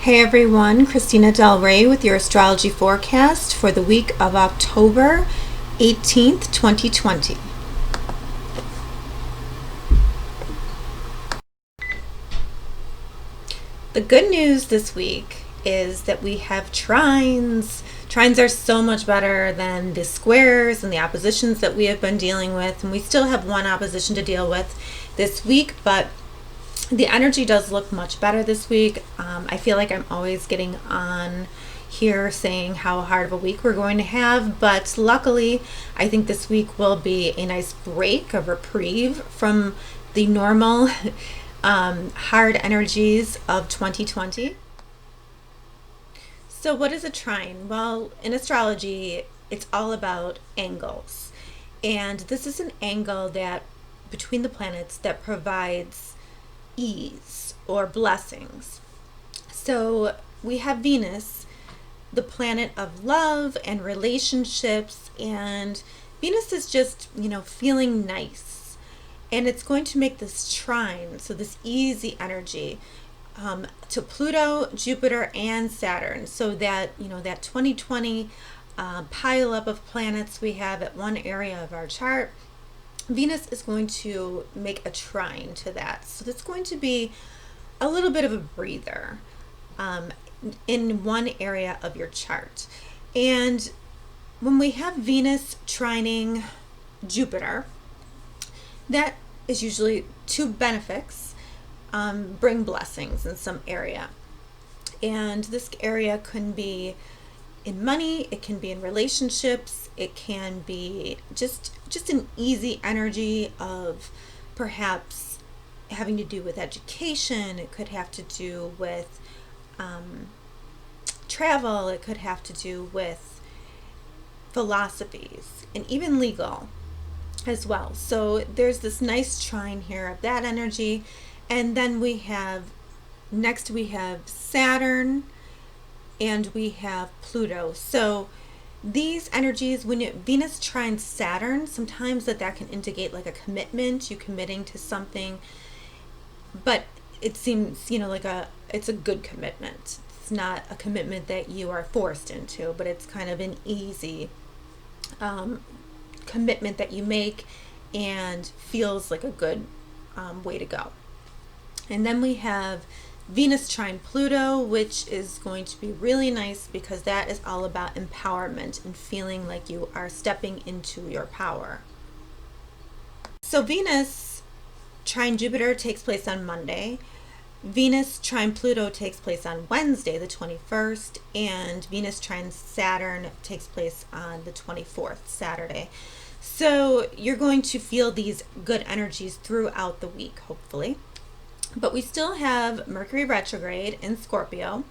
Hey everyone, Christina Del Rey with your astrology forecast for the week of October 18th, 2020. The good news this week is that we have trines. Trines are so much better than the squares and the oppositions that we have been dealing with, and we still have one opposition to deal with this week, but the energy does look much better this week. I feel like I'm always getting on here saying how hard of a week we're going to have, but luckily I think this week will be a nice break, a reprieve from the normal hard energies of 2020. So what is a trine? Well, in astrology, it's all about angles. And this is an angle that between the planets that provides ease or blessings. So we have Venus, the planet of love and relationships, and Venus is just, feeling nice. And it's going to make this trine, so this easy energy, to Pluto, Jupiter, and Saturn. So that, that 2020 pile up of planets we have at one area of our chart, Venus is going to make a trine to that. So that's going to be a little bit of a breather in one area of your chart. And when we have Venus trining Jupiter, that is usually two benefics, bring blessings in some area. And this area can be in money, it can be in relationships, it can be just an easy energy of perhaps having to do with education. It could have to do with travel. It could have to do with philosophies and even legal as well. So there's this nice trine here of that energy. And then we have Saturn and we have Pluto. So these energies, when Venus trines Saturn, sometimes that can indicate like a commitment, you committing to something, but it seems, it's a good commitment. It's not a commitment that you are forced into, but it's kind of an easy commitment that you make and feels like a good way to go. And then we have Venus trine Pluto, which is going to be really nice because that is all about empowerment and feeling like you are stepping into your power. So Venus trine Jupiter takes place on Monday. Venus trine Pluto takes place on Wednesday, the 21st, and Venus trine Saturn takes place on the 24th, Saturday. So you're going to feel these good energies throughout the week, hopefully. But we still have Mercury retrograde in Scorpio,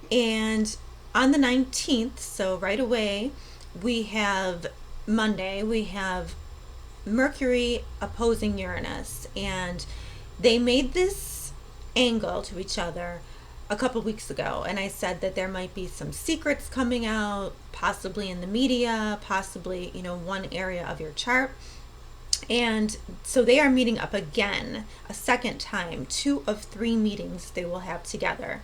and on the 19th, so right away, we have Monday, we have Mercury opposing Uranus, and they made this angle to each other a couple weeks ago, and I said that there might be some secrets coming out, possibly in the media, possibly, one area of your chart. And so they are meeting up again a second time. 2 of 3 meetings they will have together.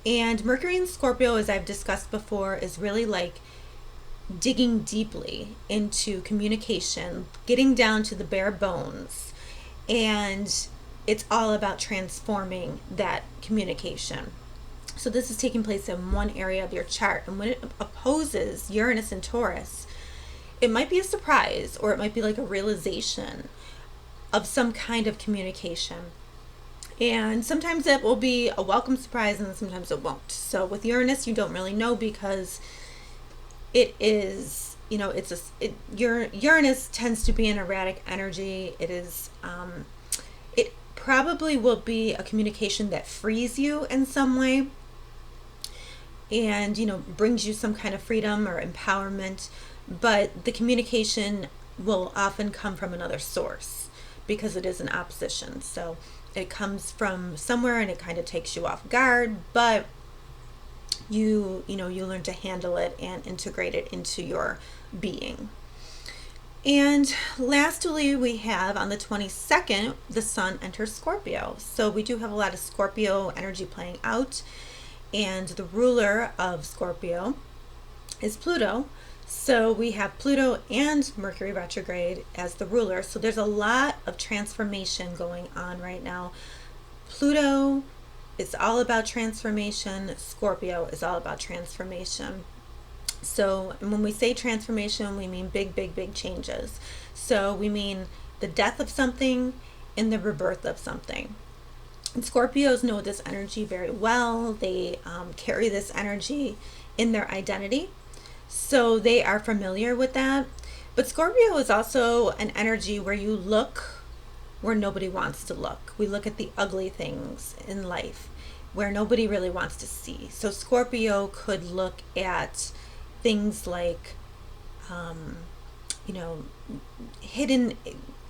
And Mercury in Scorpio, as I've discussed before, is really like digging deeply into communication, getting down to the bare bones. And it's all about transforming that communication. So this is taking place in one area of your chart. And when it opposes Uranus and Taurus, it might be a surprise, or it might be like a realization of some kind of communication. And sometimes it will be a welcome surprise, and sometimes it won't. So with Uranus, you don't really know because it is, Uranus tends to be an erratic energy. It is, it probably will be a communication that frees you in some way and, brings you some kind of freedom or empowerment. But the communication will often come from another source because it is an opposition. So it comes from somewhere and it kind of takes you off guard, but you learn to handle it and integrate it into your being. And lastly, we have on the 22nd, the sun enters Scorpio. So we do have a lot of Scorpio energy playing out. and the ruler of Scorpio is Pluto. So we have Pluto and Mercury retrograde as the ruler. So there's a lot of transformation going on right now. Pluto is all about transformation. Scorpio is all about transformation. So when we say transformation, we mean big, big, big changes. So we mean the death of something and the rebirth of something. And Scorpios know this energy very well. They carry this energy in their identity. So they are familiar with that. But Scorpio is also an energy where you look where nobody wants to look. We look at the ugly things in life where nobody really wants to see. So Scorpio could look at things like, hidden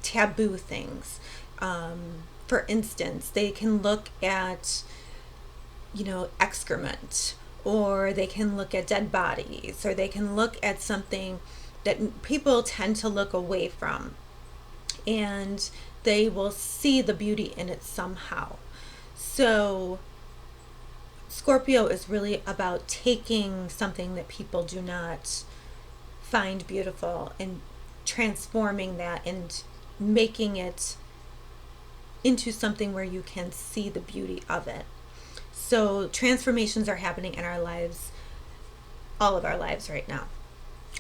taboo things. For instance, they can look at, excrement, or they can look at dead bodies, or they can look at something that people tend to look away from, and they will see the beauty in it somehow. So Scorpio is really about taking something that people do not find beautiful and transforming that and making it into something where you can see the beauty of it. So transformations are happening in our lives, all of our lives right now.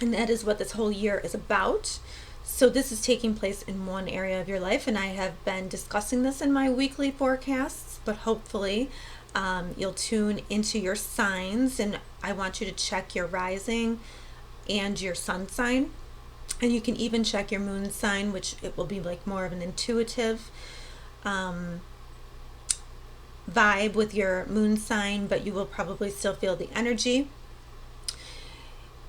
And that is what this whole year is about. So this is taking place in one area of your life, and I have been discussing this in my weekly forecasts, but hopefully you'll tune into your signs, and I want you to check your rising and your sun sign. And you can even check your moon sign, which it will be like more of an intuitive vibe with your moon sign, but you will probably still feel the energy.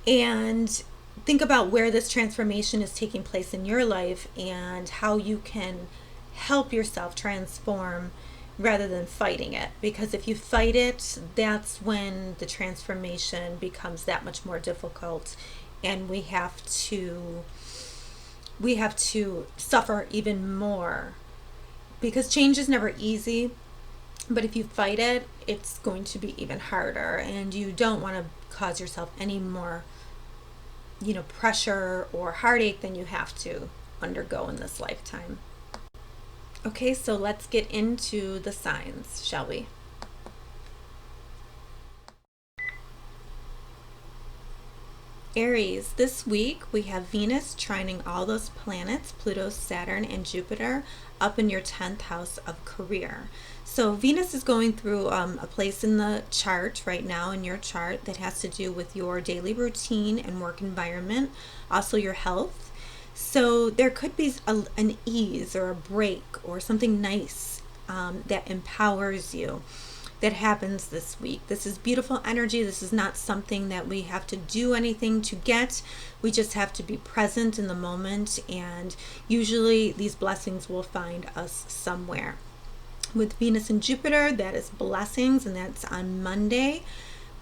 And think about where this transformation is taking place in your life and how you can help yourself transform rather than fighting it. Because if you fight it, that's when the transformation becomes that much more difficult, and we have to suffer even more, because change is never easy. But if you fight it, it's going to be even harder, and you don't want to cause yourself any more, pressure or heartache than you have to undergo in this lifetime. Okay, so let's get into the signs, shall we? Aries, this week we have Venus trining all those planets, Pluto, Saturn, and Jupiter, up in your 10th house of career. So Venus is going through a place in the chart right now, in your chart, that has to do with your daily routine and work environment, also your health. So there could be an ease or a break or something nice that empowers you that happens this week. This is beautiful energy. This is not something that we have to do anything to get. We just have to be present in the moment, and usually these blessings will find us somewhere. With Venus and Jupiter, that is blessings, and that's on Monday.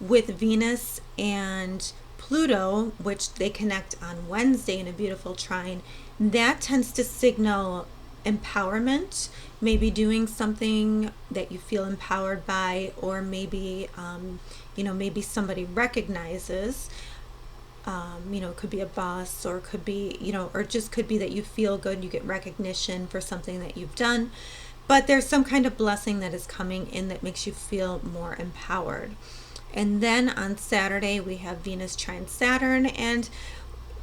With Venus and Pluto, which they connect on Wednesday in a beautiful trine, that tends to signal empowerment, maybe doing something that you feel empowered by, or maybe maybe somebody recognizes, it could be a boss, or it could be, or just could be that you feel good, you get recognition for something that you've done, but there's some kind of blessing that is coming in that makes you feel more empowered. And then on Saturday we have Venus trine Saturn, and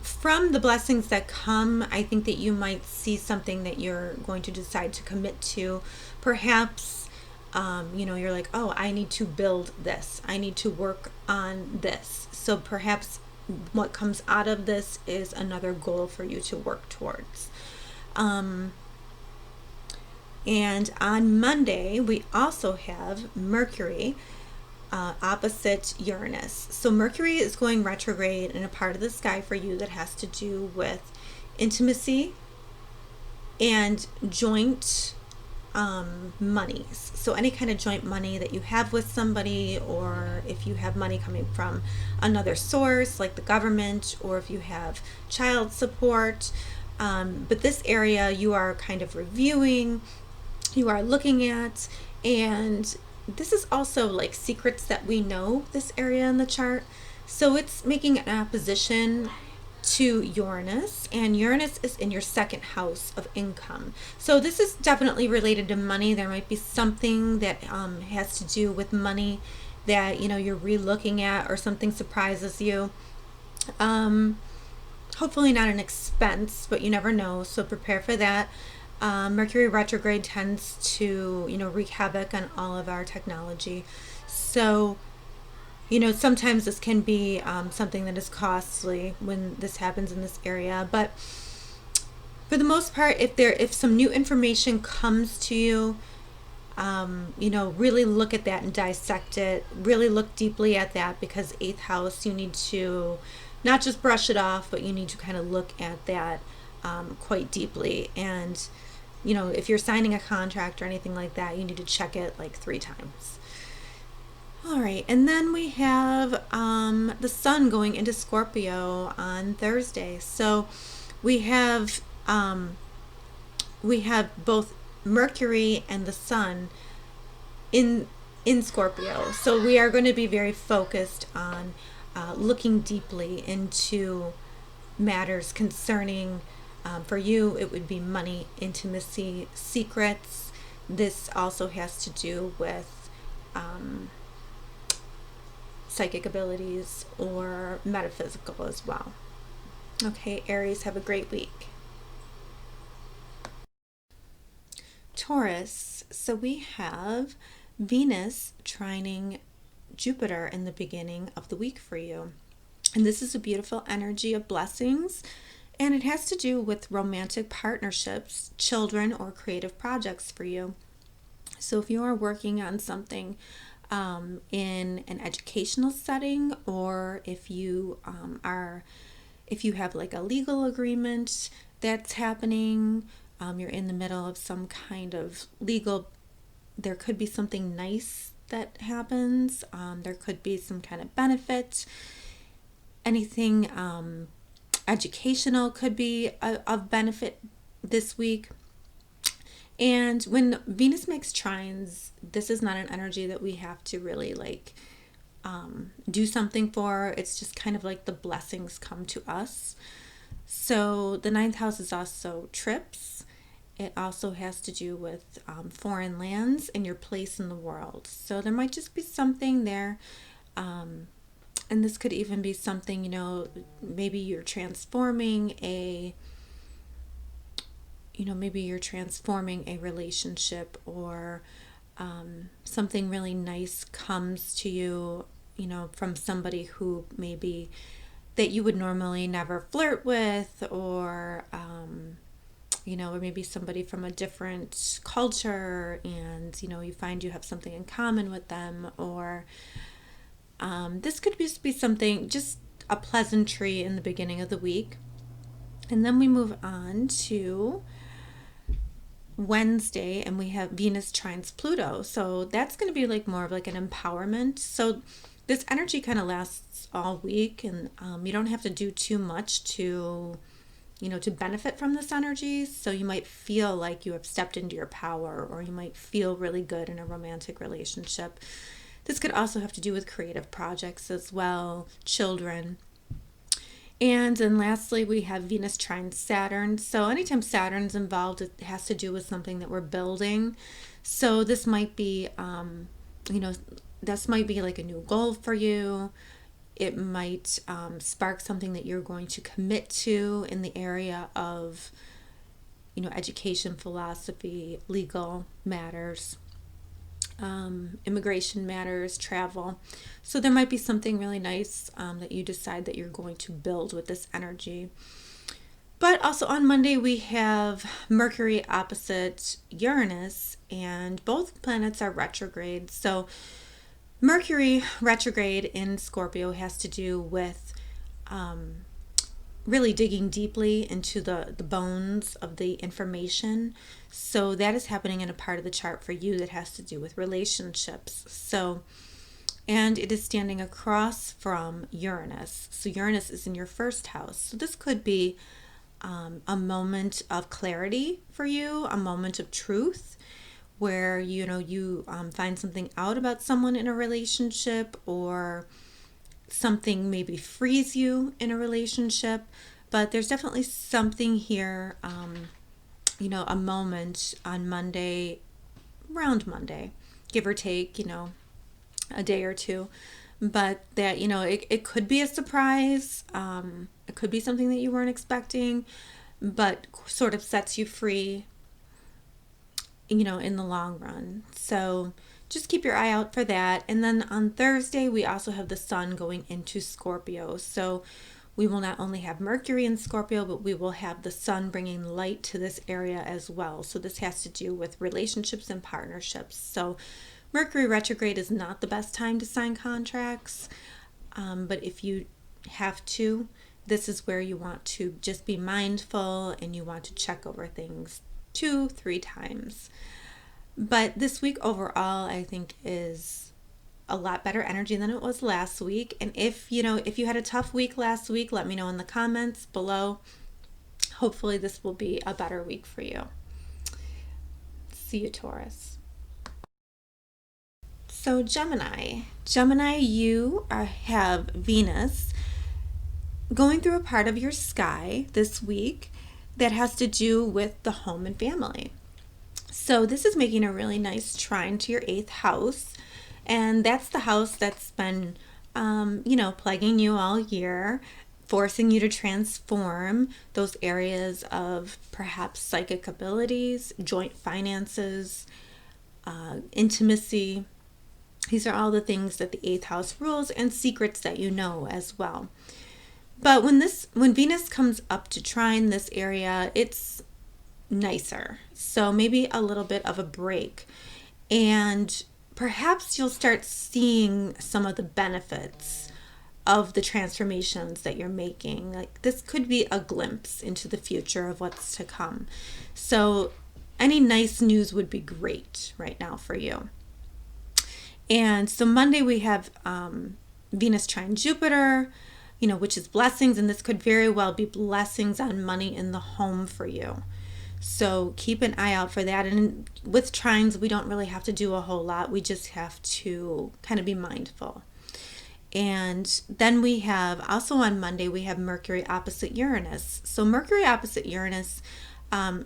from the blessings that come, I think that you might see something that you're going to decide to commit to. Perhaps, you're like, oh, I need to build this. I need to work on this. So perhaps what comes out of this is another goal for you to work towards. And on Monday, we also have Mercury opposite Uranus. So Mercury is going retrograde in a part of the sky for you that has to do with intimacy and joint monies. So any kind of joint money that you have with somebody, or if you have money coming from another source like the government, or if you have child support. But this area you are kind of reviewing, you are looking at, and this is also like secrets that we know, this area in the chart. So it's making an opposition to Uranus, and Uranus is in your second house of income. So this is definitely related to money. There might be something that has to do with money that you're re-looking at, or something surprises you. Hopefully not an expense, but you never know, so prepare for that. Mercury retrograde tends to wreak havoc on all of our technology. So sometimes this can be something that is costly when this happens in this area. But for the most part, if some new information comes to you, really look at that and dissect it. Really look deeply at that, because 8th house, you need to not just brush it off, but you need to kind of look at that quite deeply. And if you're signing a contract or anything like that, you need to check it like 3 times. All right, and then we have the sun going into Scorpio on Thursday. So we have both Mercury and the sun in Scorpio. So we are going to be very focused on looking deeply into matters concerning, for you, it would be money, intimacy, secrets. This also has to do with psychic abilities or metaphysical as well. Okay, Aries, have a great week. Taurus, so we have Venus trining Jupiter in the beginning of the week for you. And this is a beautiful energy of blessings, and it has to do with romantic partnerships, children, or creative projects for you. So if you are working on something in an educational setting, or if you have like a legal agreement that's happening, you're in the middle of some kind of legal, there could be something nice that happens. There could be some kind of benefit. Anything educational could be of benefit this week. And when Venus makes trines, this is not an energy that we have to really do something for. It's just kind of like the blessings come to us. So the 9th house is also trips. It also has to do with foreign lands and your place in the world. So there might just be something there. And this could even be something, maybe you're transforming a relationship, or something really nice comes to you, from somebody who maybe that you would normally never flirt with, or or maybe somebody from a different culture, and you find you have something in common with them, or this could just be something, just a pleasantry in the beginning of the week. And then we move on to Wednesday, and we have Venus trines Pluto. So that's going to be like more of like an empowerment. So this energy kind of lasts all week, and you don't have to do too much to benefit from this energy. So you might feel like you have stepped into your power, or you might feel really good in a romantic relationship. This could also have to do with creative projects as well, children. And then lastly, we have Venus trine Saturn. So anytime Saturn's involved, it has to do with something that we're building. So this might be, this might be like a new goal for you. It might spark something that you're going to commit to in the area of, education, philosophy, legal matters, immigration matters, travel. So there might be something really nice that you decide that you're going to build with this energy. But also on Monday, we have Mercury opposite Uranus, and both planets are retrograde. So Mercury retrograde in Scorpio has to do with really digging deeply into the bones of the information. So that is happening in a part of the chart for you that has to do with relationships. So, and it is standing across from Uranus. So Uranus is in your first house. So this could be a moment of clarity for you, a moment of truth, where, you find something out about someone in a relationship, or something maybe frees you in a relationship. But there's definitely something here, a moment on Monday, around Monday, give or take, a day or two. But that, it could be a surprise. It could be something that you weren't expecting, but sort of sets you free, in the long run. So just keep your eye out for that. And then on Thursday, we also have the sun going into Scorpio. So we will not only have Mercury in Scorpio, but we will have the sun bringing light to this area as well. So this has to do with relationships and partnerships. So Mercury retrograde is not the best time to sign contracts, but if you have to, this is where you want to just be mindful and you want to check over things 2-3 times. But this week overall, I think, is a lot better energy than it was last week. And if you had a tough week last week, let me know in the comments below. Hopefully this will be a better week for you. See you, Taurus. So Gemini, you have Venus going through a part of your sky this week that has to do with the home and family. So this is making a really nice trine to your 8th house. And that's the house that's been, plaguing you all year, forcing you to transform those areas of perhaps psychic abilities, joint finances, intimacy. These are all the things that the 8th house rules, and secrets that you know as well. But when Venus comes up to trine this area, it's nicer. So maybe a little bit of a break. And perhaps you'll start seeing some of the benefits of the transformations that you're making. Like, this could be a glimpse into the future of what's to come. So any nice news would be great right now for you. And so Monday we have Venus trine Jupiter, which is blessings, and this could very well be blessings on money in the home for you. So keep an eye out for that. And with trines, we don't really have to do a whole lot. We just have to kind of be mindful. And then we have, also on Monday, we have Mercury opposite Uranus. So Mercury opposite Uranus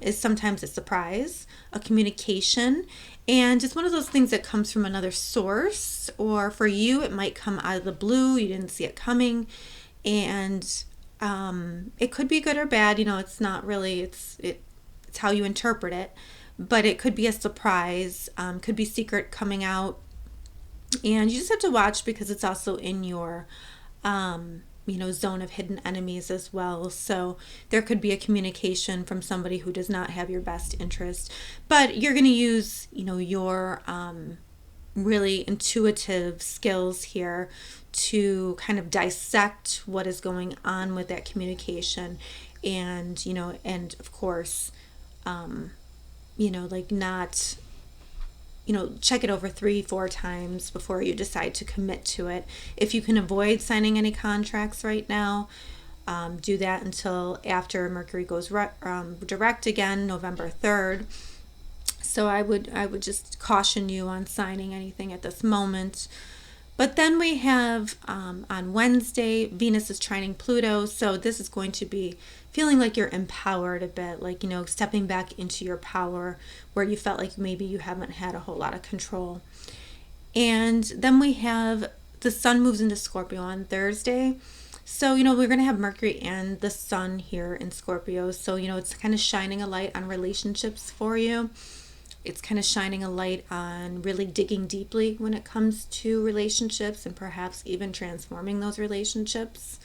is sometimes a surprise, a communication, and just one of those things that comes from another source, or for you, it might come out of the blue. You didn't see it coming. And it could be good or bad. It's not really, it's how you interpret it, but it could be a surprise, could be secret coming out, and you just have to watch because it's also in your zone of hidden enemies as well. So there could be a communication from somebody who does not have your best interest, but you're going to use your really intuitive skills here to kind of dissect what is going on with that communication, and and of course not, check it over 3-4 times before you decide to commit to it. If you can avoid signing any contracts right now, do that until after Mercury goes direct again, November 3rd. So I would just caution you on signing anything at this moment. But then we have on Wednesday, Venus is trining Pluto. So this is going to be feeling like you're empowered a bit, like, stepping back into your power where you felt like maybe you haven't had a whole lot of control. And then we have the sun moves into Scorpio on Thursday. So, we're going to have Mercury and the sun here in Scorpio. So, it's kind of shining a light on relationships for you. It's kind of shining a light on really digging deeply when it comes to relationships, and perhaps even transforming those relationships.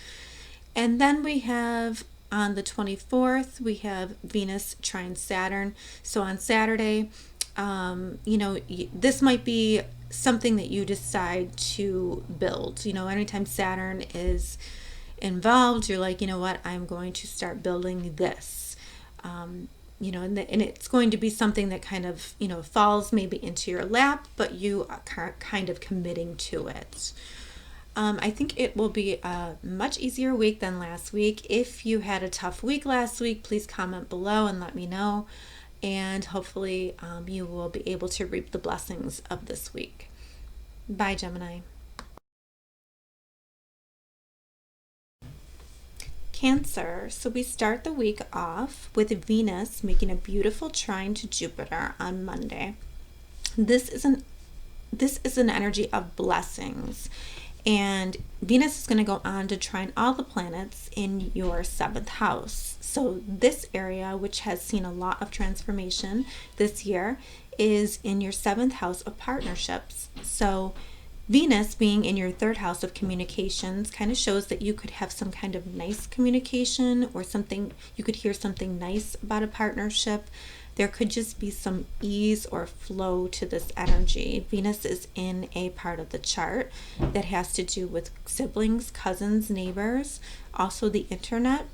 And then we have on the 24th, we have Venus trine Saturn. So on Saturday, this might be something that you decide to build. Anytime Saturn is involved, you're like, what, I'm going to start building this. And it's going to be something that kind of, falls maybe into your lap, but you are kind of committing to it. I think it will be a much easier week than last week. If you had a tough week last week, please comment below and let me know. and hopefully you will be able to reap the blessings of this week. Bye, Gemini. Cancer. So we start the week off with Venus making a beautiful trine to Jupiter on Monday. This is an energy of blessings, and Venus is going to go on to trine all the planets in your 7th house. So this area, which has seen a lot of transformation this year, is in your 7th house of partnerships. So Venus being in your 3rd house of communications kind of shows that you could have some kind of nice communication, or something, you could hear something nice about a partnership. There could just be some ease or flow to this energy. Venus is in a part of the chart that has to do with siblings, cousins, neighbors, also the internet,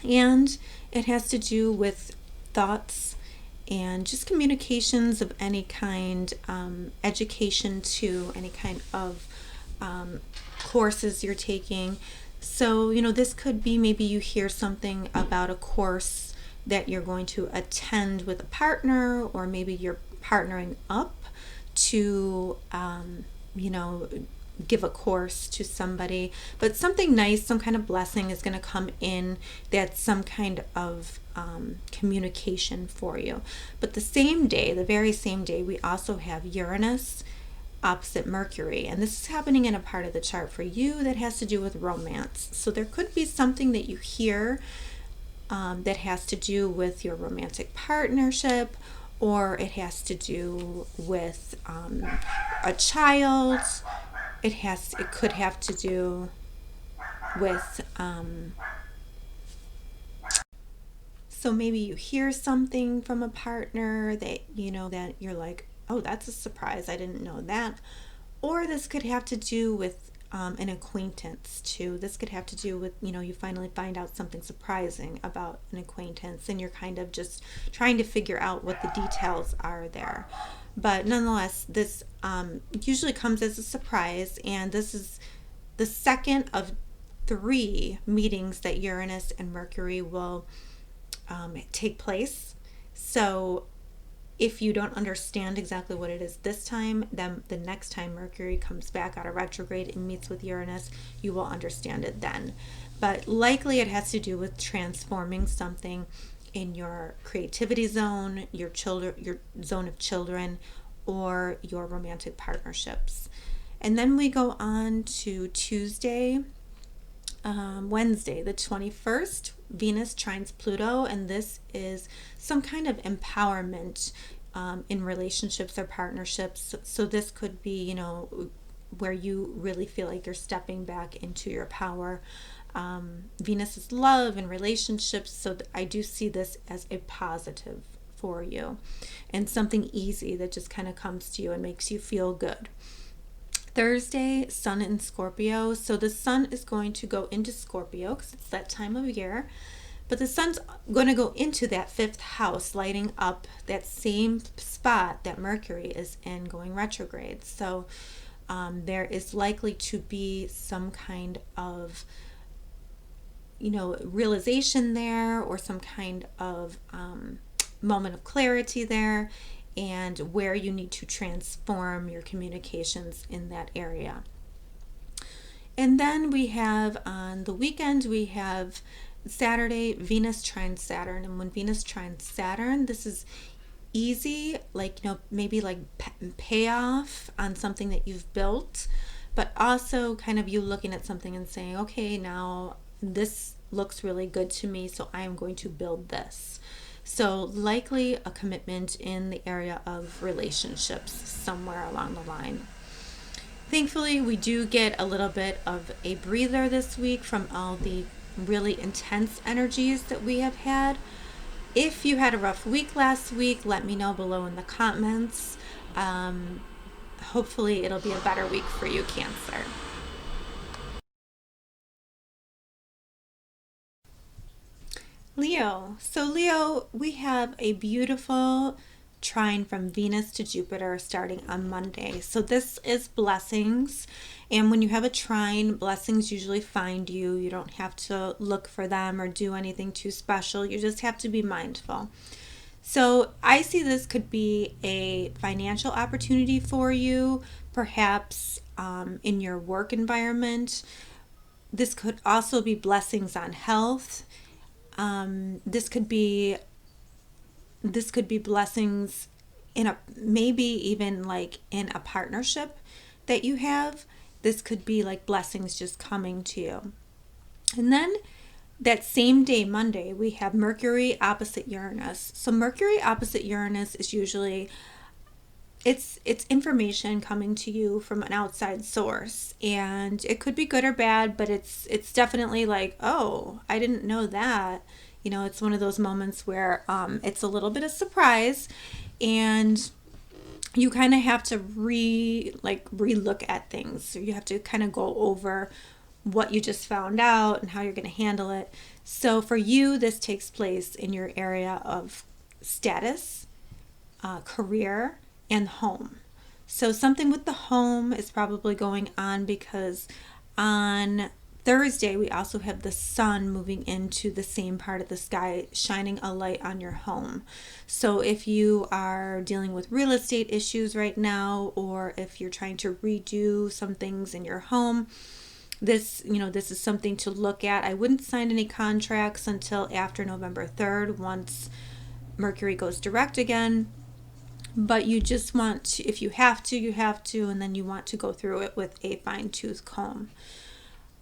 and it has to do with thoughts and just communications of any kind, education to any kind of courses you're taking. So, this could be, maybe you hear something about a course that you're going to attend with a partner, or maybe you're partnering up to, give a course to somebody. But something nice, some kind of blessing is going to come in, that's some kind of communication for you. But the very same day, we also have Uranus opposite Mercury, and this is happening in a part of the chart for you that has to do with romance. So there could be something that you hear that has to do with your romantic partnership, or it has to do with a child. It could have to do with so maybe you hear something from a partner that that you're like, oh, that's a surprise, I didn't know that. Or this could have to do with an acquaintance too. This could have to do with, you finally find out something surprising about an acquaintance, and you're kind of just trying to figure out what the details are there. But nonetheless, this usually comes as a surprise, and this is the second of 3 meetings that Uranus and Mercury will take place. So if you don't understand exactly what it is this time, then the next time Mercury comes back out of retrograde and meets with Uranus, you will understand it then. But likely it has to do with transforming something in your creativity zone, your zone of children, or your romantic partnerships. And then we go on to Wednesday, the 21st, Venus trines Pluto, and this is some kind of empowerment in relationships or partnerships. So this could be, where you really feel like you're stepping back into your power. Venus is love and relationships, so I do see this as a positive for you, and something easy that just kind of comes to you and makes you feel good. Thursday, Sun in Scorpio. So the Sun is going to go into Scorpio because it's that time of year. But the Sun's going to go into that 5th house, lighting up that same spot that Mercury is in, going retrograde. So there is likely to be some kind of, realization there, or some kind of moment of clarity there, and where you need to transform your communications in that area. And then we have, on the weekend, we have Saturday, Venus trines Saturn. And when Venus trines Saturn, this is easy, like, maybe like payoff on something that you've built, but also kind of you looking at something and saying, okay, now this looks really good to me, so I am going to build this. So likely a commitment in the area of relationships somewhere along the line. Thankfully, we do get a little bit of a breather this week from all the really intense energies that we have had. If you had a rough week last week, let me know below in the comments. Hopefully it'll be a better week for you, Cancer. Leo. So Leo, we have a beautiful trine from Venus to Jupiter starting on Monday. So this is blessings. And when you have a trine, blessings usually find you. You don't have to look for them or do anything too special. You just have to be mindful. So I see this could be a financial opportunity for you, perhaps in your work environment. This could also be blessings on health. This could be blessings in a, maybe even like in a partnership that you have. This could be like blessings just coming to you. And then that same day, Monday, we have Mercury opposite Uranus. So Mercury opposite Uranus is usually it's information coming to you from an outside source, and it could be good or bad, but it's definitely like, oh, I didn't know that. It's one of those moments where it's a little bit of surprise, and you kind of have to re-look at things. So you have to kind of go over what you just found out and how you're going to handle it. So for you, this takes place in your area of status, career, and home. So something with the home is probably going on because on Thursday we also have the sun moving into the same part of the sky, shining a light on your home. So if you are dealing with real estate issues right now, or if you're trying to redo some things in your home, this is something to look at. I wouldn't sign any contracts until after November 3rd, once Mercury goes direct again. But you just want to, if you have to, you have to, and then you want to go through it with a fine-tooth comb.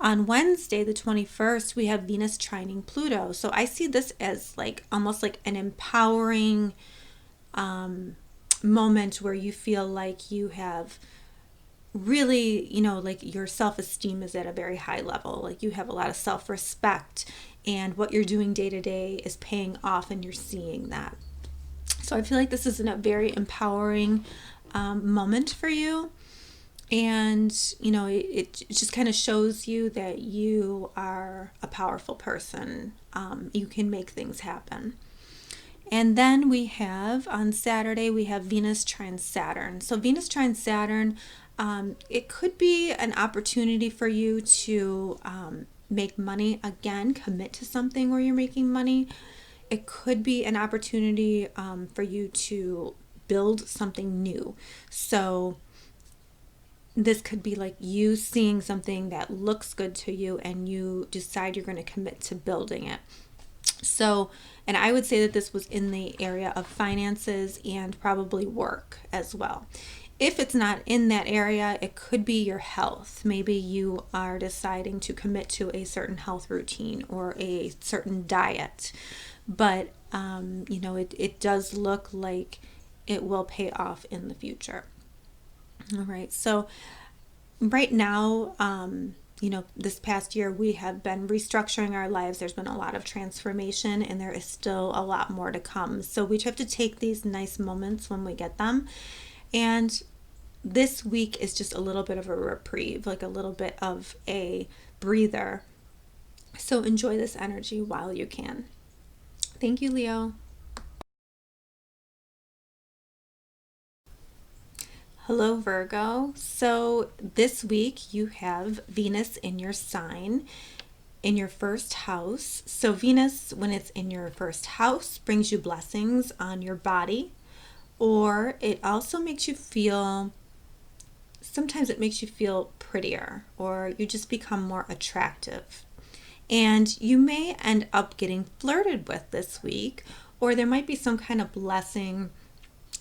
On Wednesday, the 21st, we have Venus trining Pluto. So I see this as like almost like an empowering moment where you feel like you have really, like your self-esteem is at a very high level. Like you have a lot of self-respect, and what you're doing day to day is paying off, and you're seeing that. So I feel like this is a very empowering moment for you. And, it just kind of shows you that you are a powerful person. You can make things happen. And then we have, on Saturday, we have Venus trine Saturn. So Venus trine Saturn, it could be an opportunity for you to make money again, commit to something where you're making money. It could be an opportunity for you to build something new. So this could be like you seeing something that looks good to you, and you decide you're going to commit to building it. So, and I would say that this was in the area of finances and probably work as well. If it's not in that area, it could be your health. Maybe you are deciding to commit to a certain health routine or a certain diet. But, it does look like it will pay off in the future. All right. So right now, this past year, we have been restructuring our lives. There's been a lot of transformation, and there is still a lot more to come. So we have to take these nice moments when we get them. And this week is just a little bit of a reprieve, like a little bit of a breather. So enjoy this energy while you can. Thank you, Leo. Hello, Virgo. So this week you have Venus in your sign, in your first house. So Venus, when it's in your first house, brings you blessings on your body, or it also makes you feel, sometimes it makes you feel prettier, or you just become more attractive. And you may end up getting flirted with this week, or there might be some kind of blessing,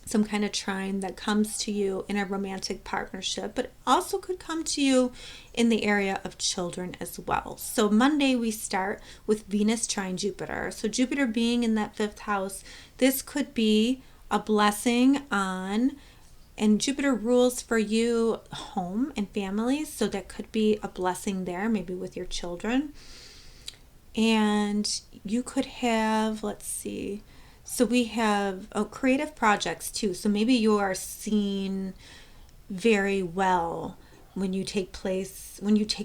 some kind of trine that comes to you in a romantic partnership, but also could come to you in the area of children as well. So Monday we start with Venus trine Jupiter. So Jupiter being in that fifth house, this could be a blessing on, and Jupiter rules for you home and families, so that could be a blessing there, maybe with your children. And you could have, let's see, so we have creative projects too. So maybe you are seen very well when you take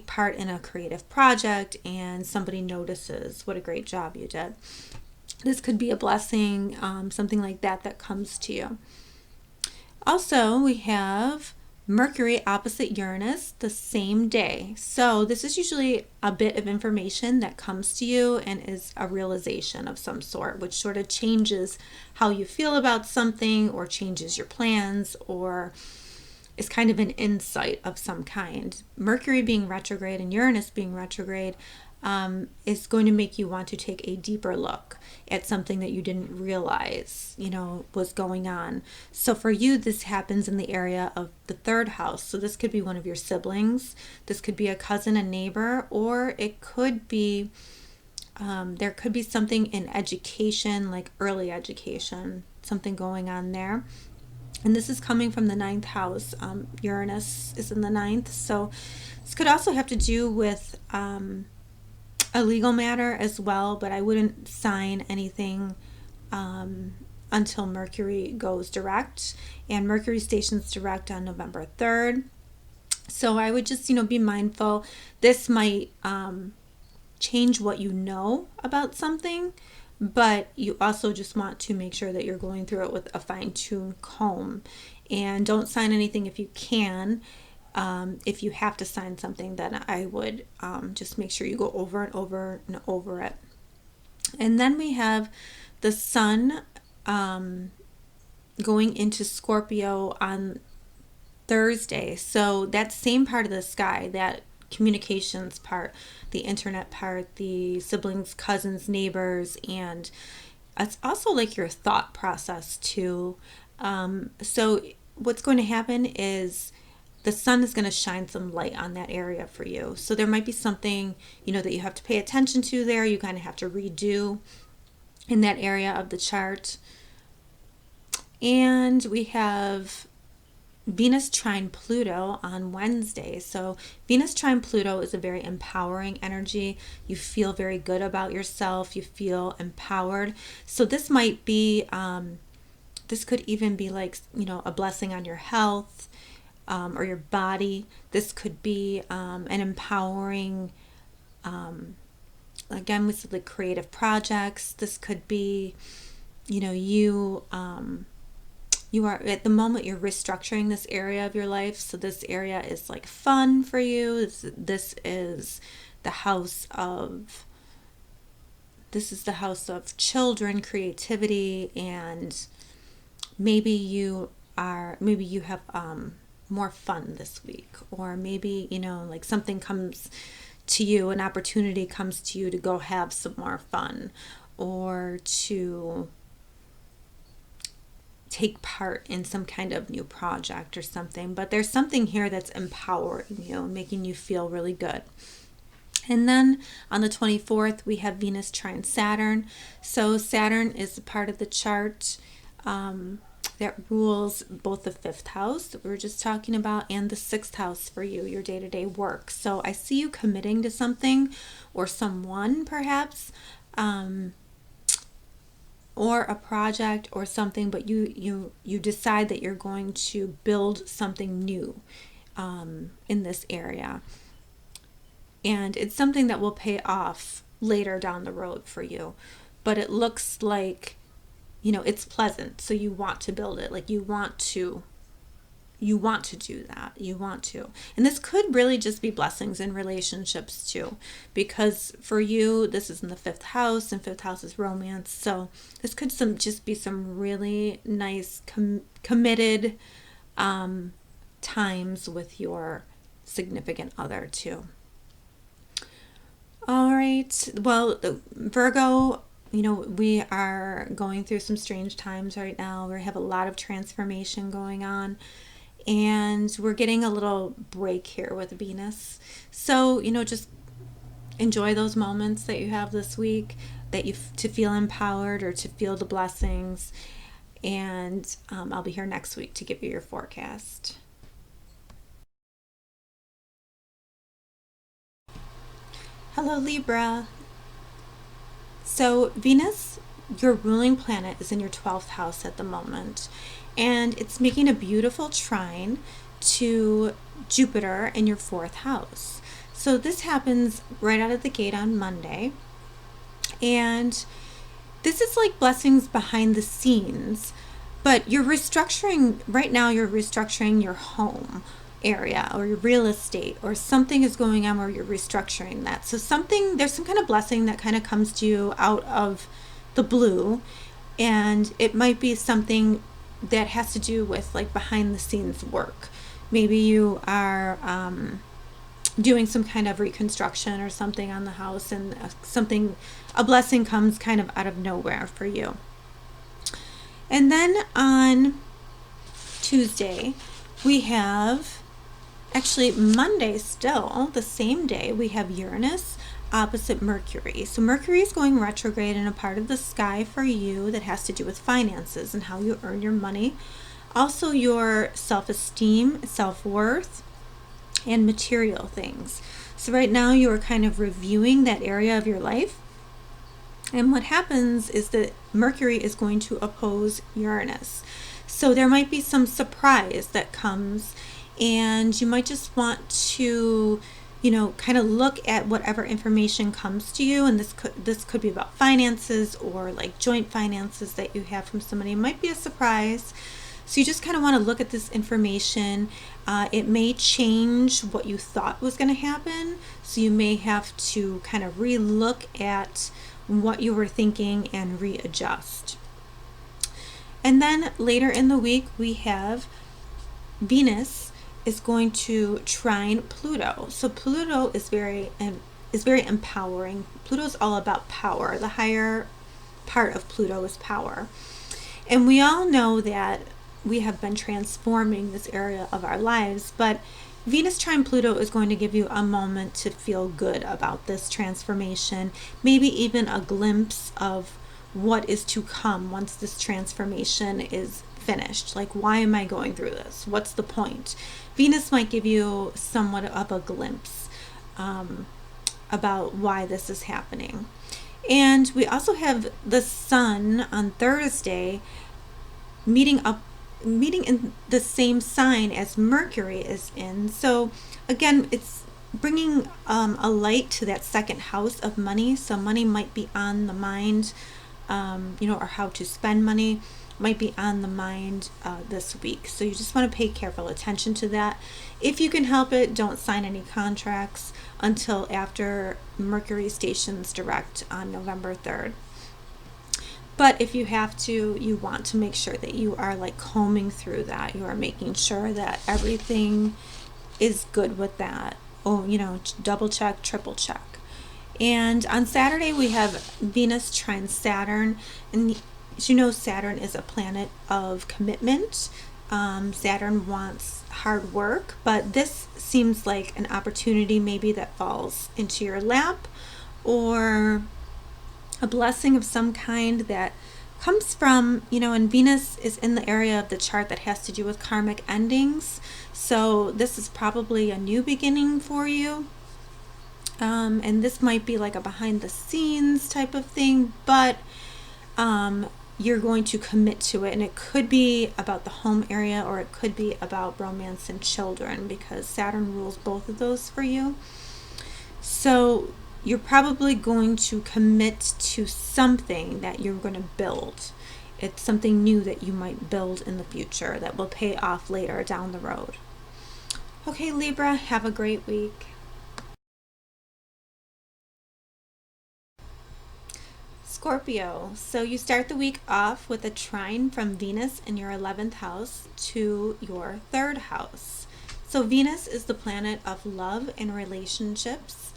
part in a creative project and somebody notices what a great job you did. This could be a blessing, something like that comes to you. Also, we have Mercury opposite Uranus the same day. So this is usually a bit of information that comes to you and is a realization of some sort, which sort of changes how you feel about something or changes your plans or is kind of an insight of some kind. Mercury being retrograde and Uranus being retrograde is going to make you want to take a deeper look at something that you didn't realize, was going on. So for you, this happens in the area of the third house. So this could be one of your siblings. This could be a cousin, a neighbor, or it could be, there could be something in education, like early education, something going on there. And this is coming from the ninth house. Uranus is in the ninth. So this could also have to do with a legal matter as well, but I wouldn't sign anything until Mercury goes direct. And Mercury stations direct on November 3rd. So I would just, be mindful. This might change what you know about something, but you also just want to make sure that you're going through it with a fine-tuned comb. And don't sign anything if you can. If you have to sign something, then I would just make sure you go over and over and over it. And then we have the sun going into Scorpio on Thursday. So that same part of the sky, that communications part, the internet part, the siblings, cousins, neighbors, and it's also like your thought process too. So what's going to happen is the sun is going to shine some light on that area for you. So there might be something, that you have to pay attention to there. You kind of have to redo in that area of the chart. And we have Venus trine Pluto on Wednesday. So Venus trine Pluto is a very empowering energy. You feel very good about yourself. You feel empowered. So this might be, this could even be like, a blessing on your health. Or your body. This could be an empowering, again, with the creative projects. This could be, you are at the moment you're restructuring this area of your life. So this area is like fun for you. This is the house of children, creativity, and maybe you have more fun this week, or maybe like something comes to you, an opportunity comes to you to go have some more fun or to take part in some kind of new project or something. But there's something here that's empowering you, making you feel really good. And then on the 24th we have Venus trine Saturn. So Saturn is a part of the chart that rules both the 5th house that we were just talking about and the 6th house for you, your day-to-day work. So I see you committing to something or someone perhaps, or a project or something, but you decide that you're going to build something new in this area. And it's something that will pay off later down the road for you. But it looks like it's pleasant, so you want to build it. Like you want to do that. And this could really just be blessings in relationships too, because for you, this is in the 5th house, and 5th house is romance. So this could just be some really nice committed times with your significant other too. All right. Well, Virgo, we are going through some strange times right now. We have a lot of transformation going on, and we're getting a little break here with Venus. So, just enjoy those moments that you have this week, to feel empowered or to feel the blessings. And I'll be here next week to give you your forecast. Hello, Libra. So Venus, your ruling planet, is in your 12th house at the moment, and it's making a beautiful trine to Jupiter in your 4th house. So this happens right out of the gate on Monday, and this is like blessings behind the scenes. But you're restructuring, right now you're restructuring your home area or your real estate, or something is going on where you're restructuring that. So there's some kind of blessing that kind of comes to you out of the blue, and it might be something that has to do with like behind the scenes work. Maybe you are doing some kind of reconstruction or something on the house, and a blessing comes kind of out of nowhere for you. And then on Tuesday, we have, actually Monday still, the same day, we have Uranus opposite Mercury. So Mercury is going retrograde in a part of the sky for you that has to do with finances and how you earn your money. Also your self-esteem, self-worth, and material things. So right now you are kind of reviewing that area of your life. And what happens is that Mercury is going to oppose Uranus. So there might be some surprise that comes, and you might just want to, kind of look at whatever information comes to you. And this could be about finances or like joint finances that you have from somebody. It might be a surprise. So you just kind of want to look at this information. It may change what you thought was going to happen. So you may have to kind of re-look at what you were thinking and readjust. And then later in the week, we have Venus is going to trine Pluto. So Pluto is very empowering. Pluto is all about power. The higher part of Pluto is power. And we all know that we have been transforming this area of our lives, but Venus trine Pluto is going to give you a moment to feel good about this transformation, maybe even a glimpse of what is to come once this transformation is finished. Like, why am I going through this? What's the point? Venus might give you somewhat of a glimpse about why this is happening. And we also have the Sun on Thursday meeting in the same sign as Mercury is in. So again, it's bringing a light to that second house of money. So money might be on the mind, or how to spend money might be on the mind this week. So you just want to pay careful attention to that. If you can help it, don't sign any contracts until after Mercury stations direct on November 3rd. But if you have to, you want to make sure that you are like combing through that. You are making sure that everything is good with that. Double check, triple check. And on Saturday, we have Venus trine Saturn. And as you know, Saturn is a planet of commitment. Saturn wants hard work, but this seems like an opportunity maybe that falls into your lap, or a blessing of some kind that comes from, and Venus is in the area of the chart that has to do with karmic endings. So this is probably a new beginning for you. And this might be like a behind the scenes type of thing, but you're going to commit to it. And it could be about the home area, or it could be about romance and children, because Saturn rules both of those for you. So you're probably going to commit to something that you're going to build. It's something new that you might build in the future that will pay off later down the road. Okay, Libra, have a great week. Scorpio, so you start the week off with a trine from Venus in your 11th house to your 3rd house. So Venus is the planet of love and relationships,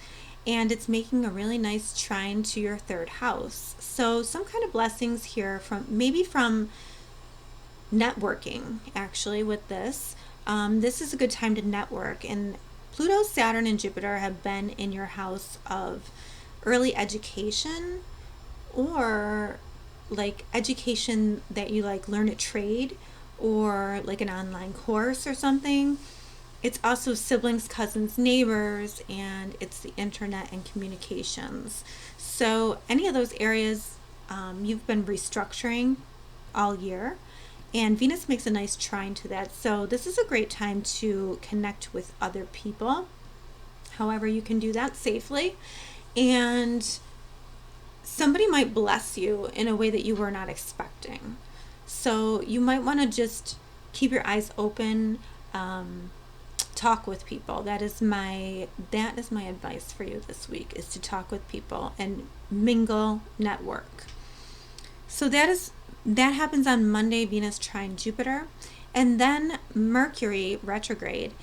and it's making a really nice trine to your 3rd house. So some kind of blessings here from networking, actually, with this. This is a good time to network. And Pluto, Saturn, and Jupiter have been in your house of early education, or like education that you like learn a trade, or like an online course or something. It's also siblings, cousins, neighbors, and it's the internet and communications. So any of those areas, you've been restructuring all year, and Venus makes a nice trine to that. So this is a great time to connect with other people, however you can do that safely. And somebody might bless you in a way that you were not expecting. So you might want to just keep your eyes open, talk with people. That is my advice for you this week, is to talk with people and mingle, network. So that happens on Monday, Venus trine Jupiter. And then Mercury retrograde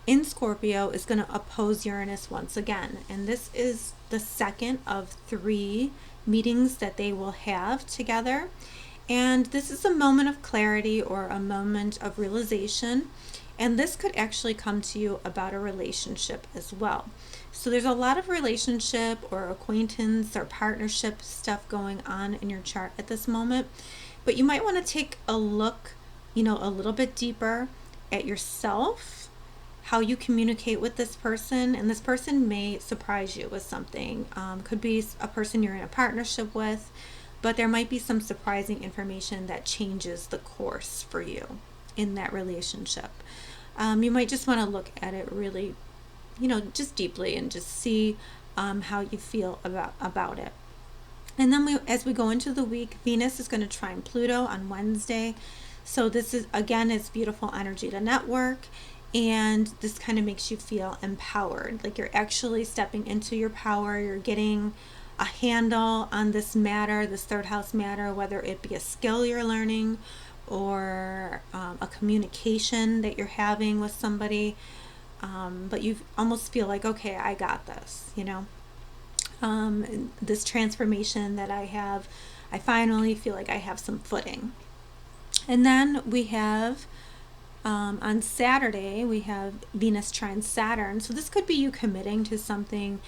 in Scorpio is going to oppose Uranus once again. And this is the second of 3 meetings that they will have together. And this is a moment of clarity or a moment of realization. And this could actually come to you about a relationship as well. So there's a lot of relationship or acquaintance or partnership stuff going on in your chart at this moment. But you might want to take a look, a little bit deeper at yourself, how you communicate with this person. And this person may surprise you with something. Could be a person you're in a partnership with, but there might be some surprising information that changes the course for you in that relationship. You might just want to look at it really, just deeply and just see how you feel about it. And then as we go into the week, Venus is going to trine Pluto on Wednesday. So this is, again, it's beautiful energy to network. And this kind of makes you feel empowered. Like you're actually stepping into your power. You're getting a handle on this matter, this third house matter, whether it be a skill you're learning or a communication that you're having with somebody. But you almost feel like, okay, I got this, this transformation that I have, I finally feel like I have some footing. And then we have on Saturday, we have Venus trine Saturn. So this could be you committing to something,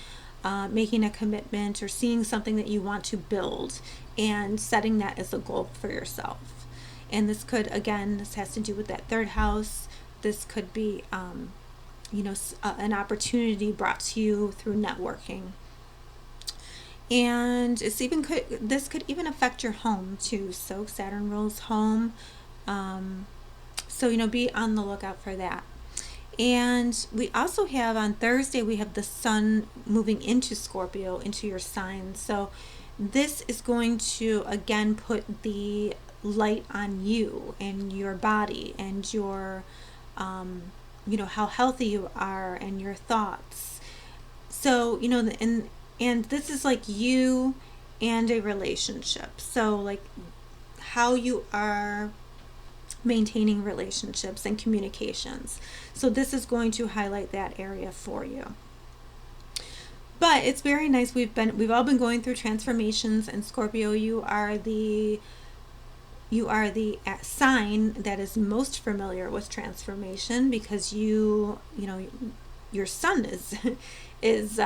making a commitment or seeing something that you want to build and setting that as a goal for yourself. And this could, again, this has to do with that third house. This could be, an opportunity brought to you through networking. And this could even affect your home too. So Saturn rules home. So, be on the lookout for that. And we also have on Thursday, we have the sun moving into Scorpio, into your sign. So this is going to, again, put the light on you and your body and your, how healthy you are and your thoughts. So, and this is like you and a relationship. So like how you are maintaining relationships and communications. So this is going to highlight that area for you. But it's very nice. We've all been going through transformations, and Scorpio, you are the sign that is most familiar with transformation, because your sun is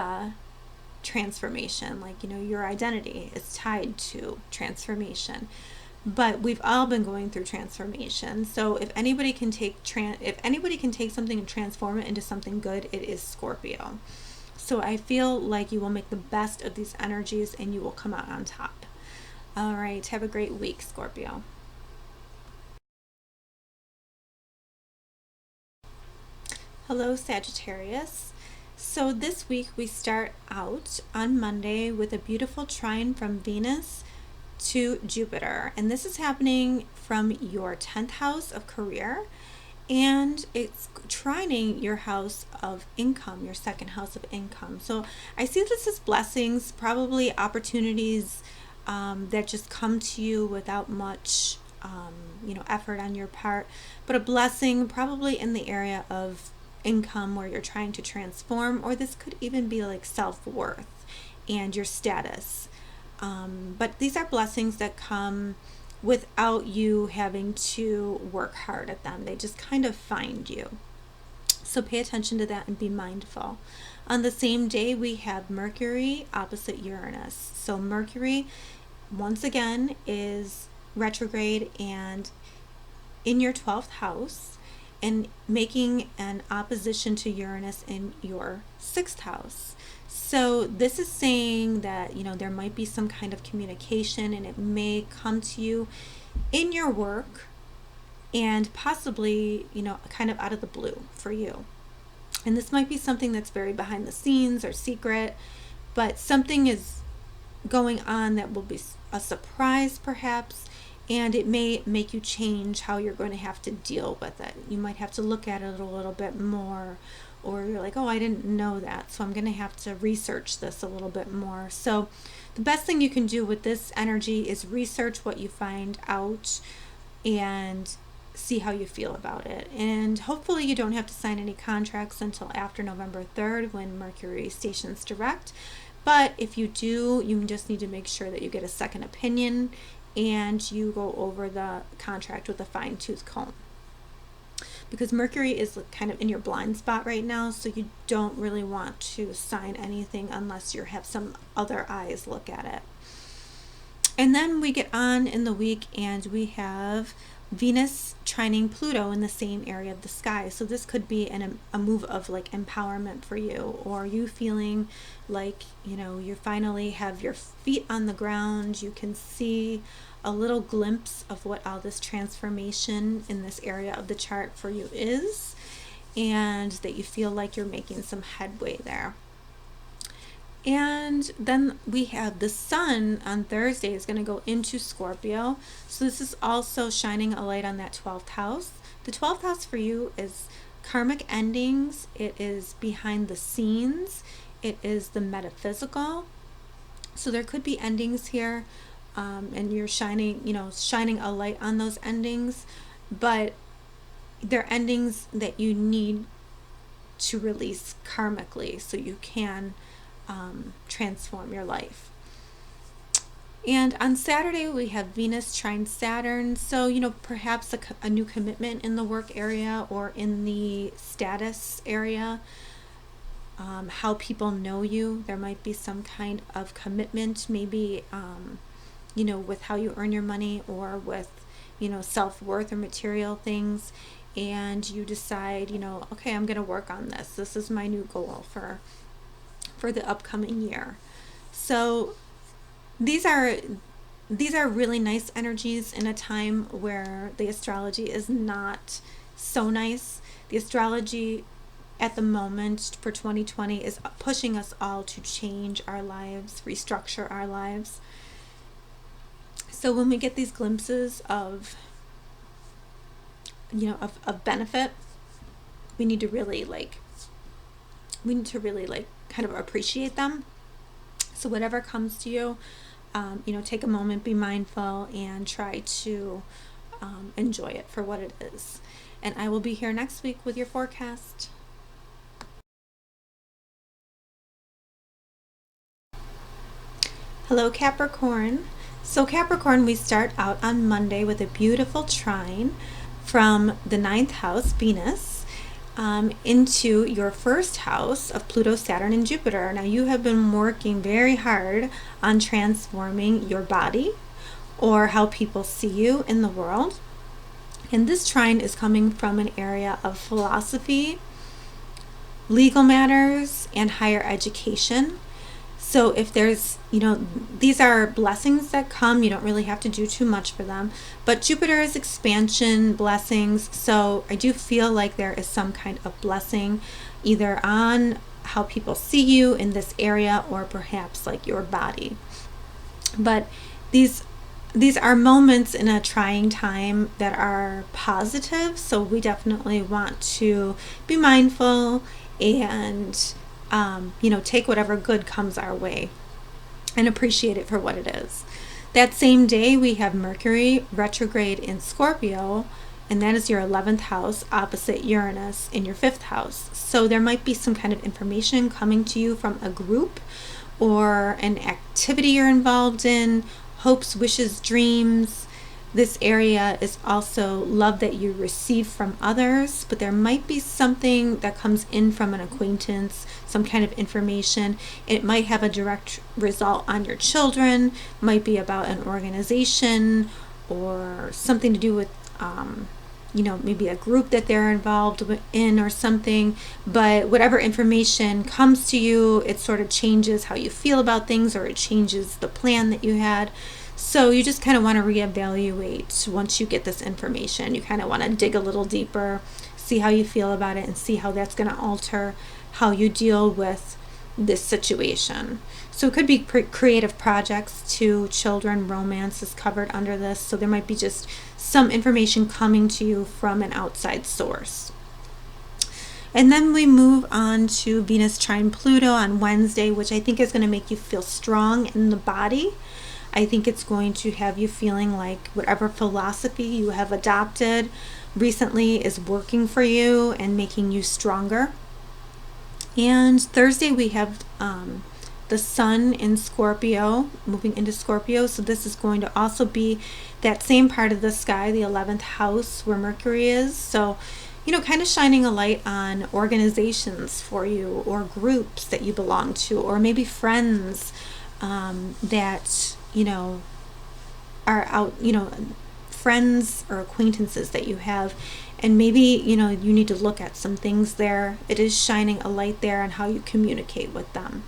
transformation. Like, your identity is tied to transformation. But we've all been going through transformation. So if anybody can take something and transform it into something good, it is Scorpio. So I feel like you will make the best of these energies and you will come out on top. All right, have a great week, Scorpio. Hello, Sagittarius. So this week we start out on Monday with a beautiful trine from Venus to Jupiter, and this is happening from your 10th house of career, and it's trining your house of income, your second house of income. So I see this as blessings, probably opportunities that just come to you without much effort on your part, but a blessing probably in the area of income where you're trying to transform, or this could even be like self-worth and your status. But these are blessings that come without you having to work hard at them. They just kind of find you. So pay attention to that and be mindful. On the same day, we have Mercury opposite Uranus. So Mercury, once again, is retrograde and in your 12th house, and making an opposition to Uranus in your 6th house. So this is saying that, there might be some kind of communication, and it may come to you in your work and possibly, kind of out of the blue for you. And this might be something that's very behind the scenes or secret, but something is going on that will be a surprise perhaps, and it may make you change how you're going to have to deal with it. You might have to look at it a little bit more, or you're like, oh, I didn't know that, so I'm going to have to research this a little bit more. So the best thing you can do with this energy is research what you find out and see how you feel about it. And hopefully you don't have to sign any contracts until after November 3rd when Mercury stations direct. But if you do, you just need to make sure that you get a second opinion and you go over the contract with a fine-tooth comb. Because Mercury is kind of in your blind spot right now, so you don't really want to sign anything unless you have some other eyes look at it. And then we get on in the week and we have Venus trining Pluto in the same area of the sky. So this could be a move of like empowerment for you, or you feeling like, you know, you finally have your feet on the ground. You can see a little glimpse of what all this transformation in this area of the chart for you is, and that you feel like you're making some headway there. And then we have the sun on Thursday is going to go into Scorpio. So this is also shining a light on that 12th house. The 12th house for you is karmic endings. It is behind the scenes. It is the metaphysical. So there could be endings here, and you're shining a light on those endings, but they're endings that you need to release karmically so you can transform your life. And on Saturday we have Venus trine Saturn, so perhaps a new commitment in the work area or in the status area, how people know you. There might be some kind of commitment, maybe with how you earn your money, or with self-worth or material things, and you decide okay, I'm going to work on this. This is my new goal for the upcoming year. So these are really nice energies in a time where the astrology is not so nice. The astrology at the moment for 2020 is pushing us all to change our lives, restructure our lives. So when we get these glimpses of benefit, we need to really kind of appreciate them. So whatever comes to you, take a moment, be mindful, and try to enjoy it for what it is. And I will be here next week with your forecast. Hello, Capricorn. So Capricorn, we start out on Monday with a beautiful trine from the 9th house, Venus, into your first house of Pluto, Saturn, and Jupiter. Now you have been working very hard on transforming your body or how people see you in the world. And this trine is coming from an area of philosophy, legal matters, and higher education. So if there's, these are blessings that come, you don't really have to do too much for them. But Jupiter is expansion, blessings. So I do feel like there is some kind of blessing either on how people see you in this area, or perhaps like your body. But these are moments in a trying time that are positive. So we definitely want to be mindful and take whatever good comes our way and appreciate it for what it is. That same day, we have Mercury retrograde in Scorpio, and that is your 11th house opposite Uranus in your 5th house. So there might be some kind of information coming to you from a group or an activity you're involved in, hopes, wishes, dreams. This area is also love that you receive from others, but there might be something that comes in from an acquaintance, some kind of information. It might have a direct result on your children, might be about an organization or something to do with, maybe a group that they're involved in or something. But whatever information comes to you, it sort of changes how you feel about things, or it changes the plan that you had. So you just kind of want to reevaluate once you get this information. You kind of want to dig a little deeper, see how you feel about it, and see how that's going to alter how you deal with, this situation. So it could be creative projects too, children, romance is covered under this. So there might be just some information coming to you from an outside source. And then we move on to Venus trine Pluto on Wednesday, which I think is going to make you feel strong in the body. I think it's going to have you feeling like whatever philosophy you have adopted recently is working for you and making you stronger. And Thursday we have the sun in Scorpio, moving into Scorpio. So this is going to also be that same part of the sky, the 11th house where Mercury is. So, kind of shining a light on organizations for you, or groups that you belong to, or maybe friends that, are out, friends or acquaintances that you have. And maybe, you need to look at some things there. It is shining a light there on how you communicate with them.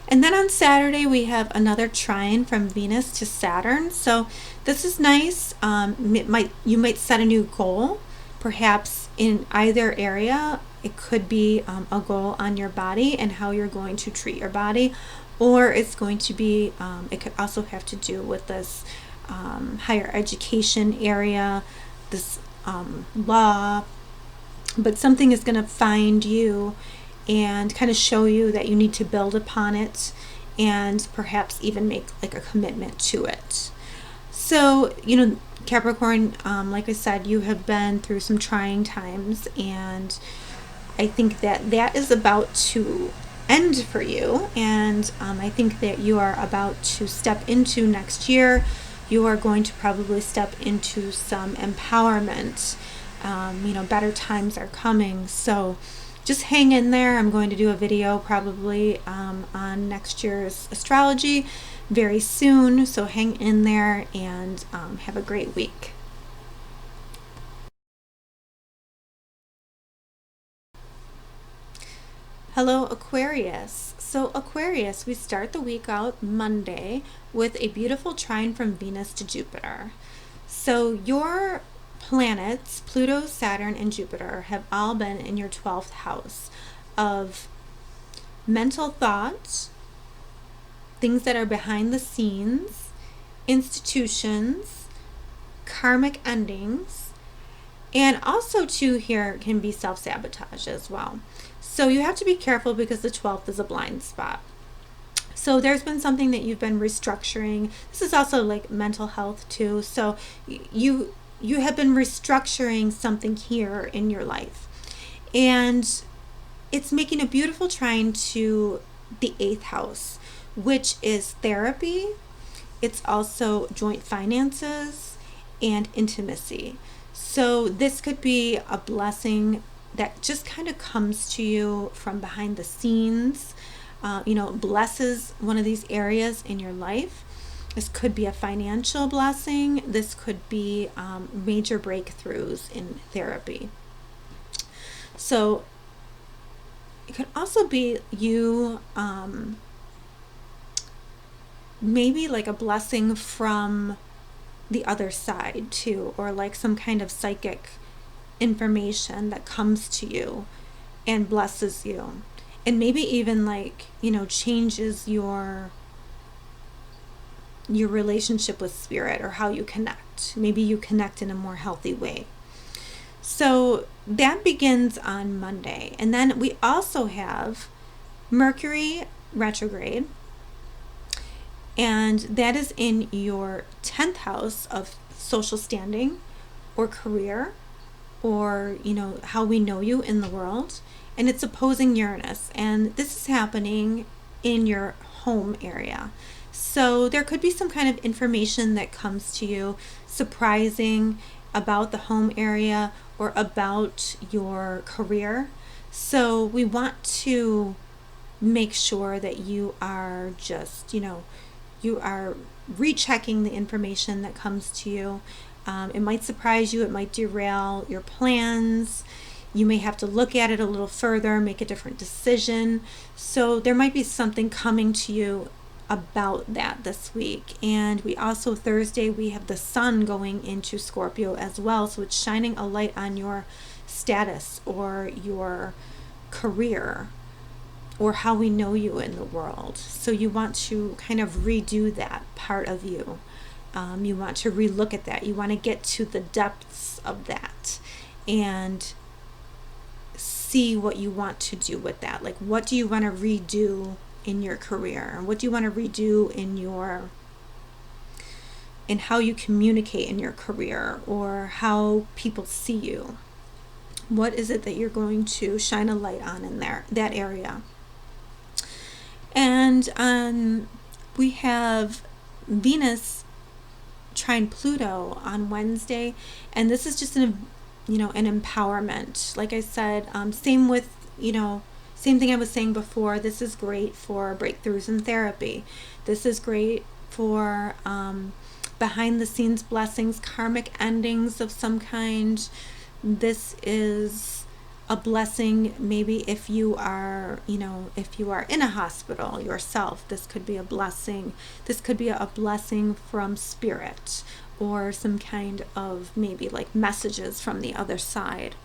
And then on Saturday, we have another trine from Venus to Saturn. So this is nice. You might set a new goal, perhaps in either area. It could be a goal on your body and how you're going to treat your body, or it's going to be, it could also have to do with this higher education area, this law, but something is going to find you and kind of show you that you need to build upon it and perhaps even make like a commitment to it. So, Capricorn, like I said, you have been through some trying times, and I think that is about to end for you. And I think that you are about to step into next year. You are going to probably step into some empowerment. Better times are coming. So just hang in there. I'm going to do a video probably on next year's astrology very soon. So hang in there and have a great week. Hello, Aquarius. So Aquarius, we start the week out Monday with a beautiful trine from Venus to Jupiter. So your planets, Pluto, Saturn, and Jupiter, have all been in your 12th house of mental thought, things that are behind the scenes, institutions, karmic endings, and also too here can be self-sabotage as well. So you have to be careful because the 12th is a blind spot. So there's been something that you've been restructuring. This is also like mental health too. So you have been restructuring something here in your life. And it's making a beautiful trine to the 8th house, which is therapy. It's also joint finances and intimacy. So this could be a blessing that just kind of comes to you from behind the scenes, blesses one of these areas in your life. This could be a financial blessing. This could be major breakthroughs in therapy. So it could also be you maybe like a blessing from the other side too, or like some kind of psychic information that comes to you and blesses you, and maybe even like changes your relationship with spirit, or how you connect. Maybe you connect in a more healthy way. So that begins on Monday. And then we also have Mercury retrograde, and that is in your 10th house of social standing or career, or how we know you in the world. And it's opposing Uranus, and this is happening in your home area. So there could be some kind of information that comes to you surprising about the home area or about your career. So we want to make sure that you are just you are rechecking the information that comes to you. It might surprise you, it might derail your plans. You may have to look at it a little further, make a different decision. So there might be something coming to you about that this week. And we also, Thursday, we have the sun going into Scorpio as well. So it's shining a light on your status or your career or how we know you in the world. So you want to kind of redo that part of you. You want to relook at that. You want to get to the depths of that and see what you want to do with that. Like, what do you want to redo in your career? What do you want to redo in how you communicate in your career, or how people see you? What is it that you're going to shine a light on in that area? And we have Venus trine Pluto on Wednesday, and this is just an empowerment. Like I said, same thing I was saying before. This is great for breakthroughs in therapy. This is great for behind the scenes blessings, karmic endings of some kind. This is a blessing. Maybe if you are in a hospital yourself, this could be a blessing. This could be a blessing from spirit, or some kind of maybe like messages from the other side.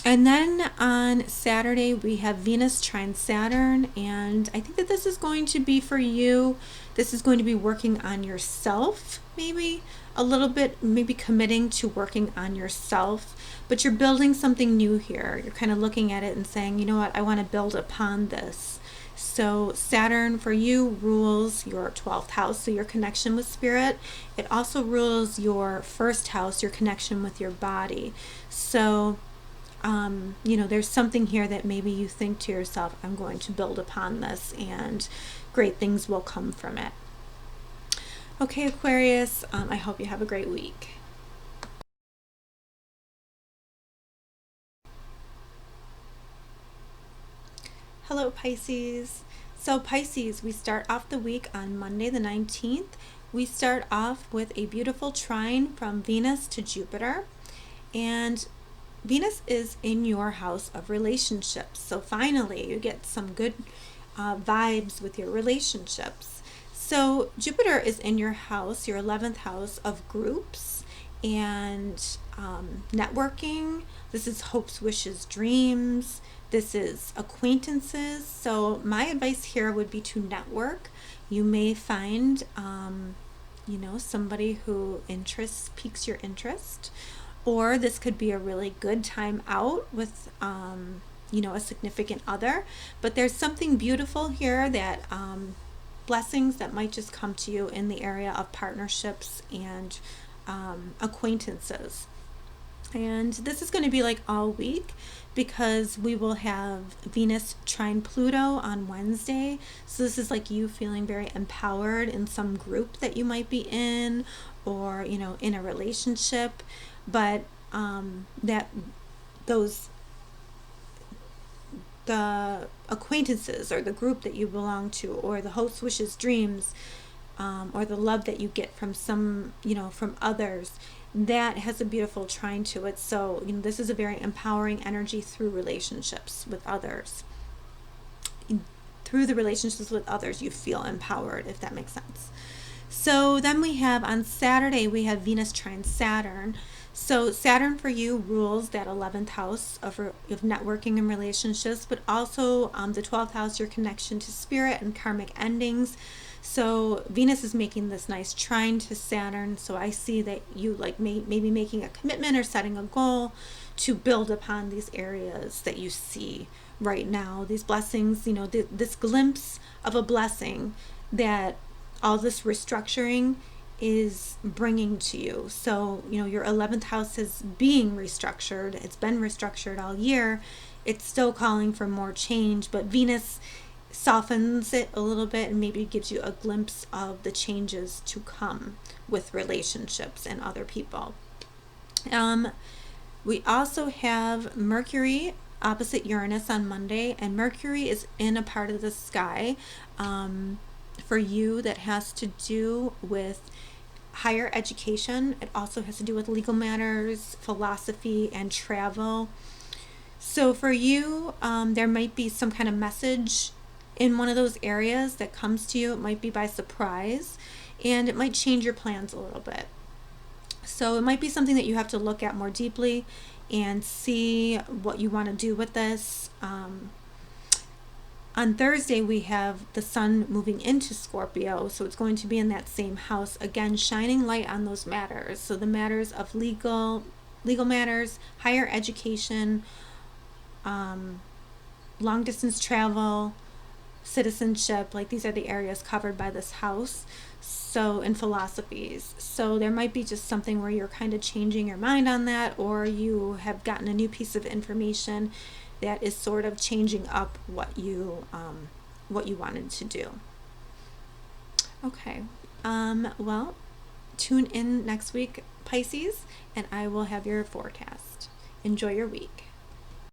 And then on Saturday, we have Venus trine Saturn, and I think that this is going to be for you. This is going to be working on yourself, maybe a little bit, maybe committing to working on yourself, but you're building something new here. You're kind of looking at it and saying, you know what, I want to build upon this. So Saturn for you rules your 12th house, so your connection with spirit. It also rules your first house, your connection with your body. So there's something here that maybe you think to yourself, I'm going to build upon this, and great things will come from it. Okay, Aquarius, I hope you have a great week. Hello, Pisces. So Pisces, we start off the week on Monday the 19th. We start off with a beautiful trine from Venus to Jupiter, and Venus is in your house of relationships. So finally, you get some good vibes with your relationships. So Jupiter is in your house, your 11th house of groups and networking. This is hopes, wishes, dreams. This is acquaintances. So my advice here would be to network. You may find, somebody who piques your interest. Or this could be a really good time out with, a significant other. But there's something beautiful here that blessings that might just come to you in the area of partnerships and acquaintances. And this is going to be like all week, because we will have Venus trine Pluto on Wednesday. So this is like you feeling very empowered in some group that you might be in, or in a relationship. But the acquaintances or the group that you belong to, or the hopes, wishes, dreams, or the love that you get from from others, that has a beautiful trine to it. So this is a very empowering energy through relationships with others. Through the relationships with others, you feel empowered, if that makes sense. So then we have on Saturday, we have Venus trine Saturn. So Saturn for you rules that 11th house of networking and relationships, but also the 12th house, your connection to spirit and karmic endings. So Venus is making this nice trine to Saturn. So I see that you maybe making a commitment or setting a goal to build upon these areas that you see right now. These blessings, this glimpse of a blessing that all this restructuring is bringing to you. So, your 11th house is being restructured. It's been restructured all year. It's still calling for more change, but Venus softens it a little bit and maybe gives you a glimpse of the changes to come with relationships and other people. We also have Mercury opposite Uranus on Monday, and Mercury is in a part of the sky for you that has to do with higher education. It also has to do with legal matters, philosophy, and travel. So for you, there might be some kind of message in one of those areas that comes to you. It might be by surprise, and it might change your plans a little bit. So it might be something that you have to look at more deeply and see what you want to do with this. On Thursday, we have the sun moving into Scorpio, so it's going to be in that same house, again, shining light on those matters. So the matters of legal matters, higher education, long distance travel, citizenship, like these are the areas covered by this house. So, and philosophies. So there might be just something where you're kind of changing your mind on that, or you have gotten a new piece of information that is sort of changing up what you wanted to do. Okay. Well, tune in next week, Pisces, and I will have your forecast. Enjoy your week.